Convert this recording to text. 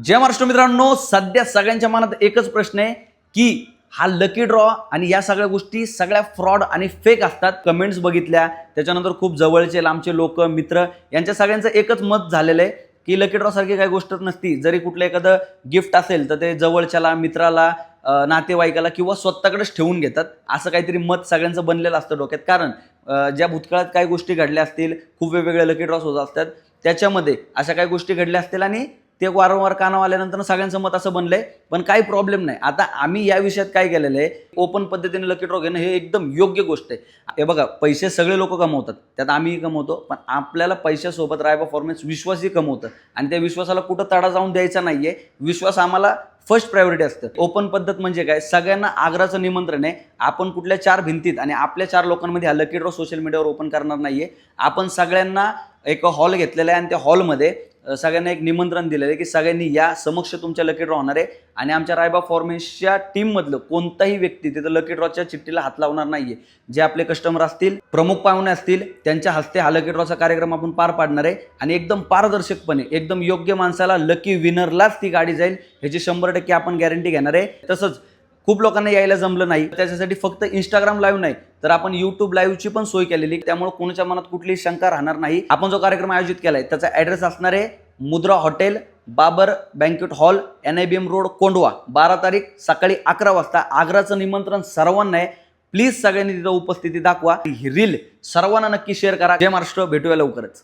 जय महाराष्ट्र मित्रांनो, सध्या सगळ्यांच्या मनात एकच प्रश्न आहे की हा लकी ड्रॉ आणि या सगळ्या गोष्टी सगळ्या फ्रॉड आणि फेक असतात। कमेंट्स बघितल्या, त्याच्यानंतर खूप जवळचे लांबचे लोक मित्र यांच्या सगळ्यांचं एकच मत झालेलं आहे की लकी ड्रॉ सारखी काही गोष्टच नसती। जरी कुठलं एखादं गिफ्ट असेल तर ते जवळच्याला, मित्राला, नातेवाईकाला किंवा स्वतःकडेच ठेवून घेतात, असं काहीतरी मत सगळ्यांचं बनलेलं असतं डोक्यात। कारण ज्या भूतकाळात काही गोष्टी घडल्या असतील, खूप वेगवेगळे लकी ड्रॉस होत असतात, त्याच्यामध्ये अशा काही गोष्टी घडल्या असतील आणि ते वारंवार कानावर आल्यानंतर सगळ्यांचं मत असं बनलंय। पण काही प्रॉब्लेम नाही। आता आम्ही या विषयात काय केलेलं आहे, ओपन पद्धतीने लकी ड्रॉ घेणं हे एकदम योग्य गोष्ट आहे। हे बघा, पैसे सगळे लोक कमवतात, त्यात आम्हीही कमवतो, पण आपल्याला पैशासोबत राय परफॉर्मन्स विश्वासही कमवतं आणि त्या विश्वासाला कुठं तडा जाऊन द्यायचा नाहीये। विश्वास आम्हाला फर्स्ट प्रायोरिटी असतं। ओपन पद्धत म्हणजे काय, सगळ्यांना आग्रहाचं निमंत्रण आहे। आपण कुठल्या चार भिंतीत आणि आपल्या चार लोकांमध्ये हा लकी ड्रॉ सोशल मीडियावर ओपन करणार नाहीये। आपण सगळ्यांना एक हॉल घेतलेला आहे आणि त्या हॉलमध्ये सगळ्यांना एक निमंत्रण दिलेलं आहे की सगळ्यांनी या, समक्ष तुमच्या लकी ड्रॉ होणार आहे आणि आमच्या रायबा फॉर्मेन्सच्या टीम मधलं कोणताही व्यक्ती तिथं लकी ड्रॉच्या चिठ्ठीला हात लावणार नाहीये। जे आपले कस्टमर असतील, प्रमुख पाहुणे असतील, त्यांच्या हस्ते हा लकी ड्रॉचा कार्यक्रम आपण पार पाडणार आहे आणि एकदम पारदर्शकपणे, एकदम योग्य माणसाला, लकी विनरलाच ती गाडी जाईल, ह्याची 100% आपण गॅरंटी घेणार आहे। तसंच खूप लोकांना यायला जमलं नाही, त्याच्यासाठी फक्त इंस्टाग्राम लाईव्ह नाही तर आपण यूट्यूब लाईव्हची पण सोय केलेली, त्यामुळे कोणाच्या मनात कुठलीही शंका राहणार नाही। आपण जो कार्यक्रम आयोजित केलाय त्याचा ॲड्रेस असणार आहे Mudra hotel, Babar banquet hall, NIBM road, Kondhwa. 12 तारीख सकाळी 11 वाजता। आग्राचं निमंत्रण सर्वांना आहे। प्लीज सगळ्यांनी तिथं उपस्थिती दाखवा। ही रील सर्वांना नक्की शेअर करा। जय महाराष्ट्र, भेटूया लवकरच।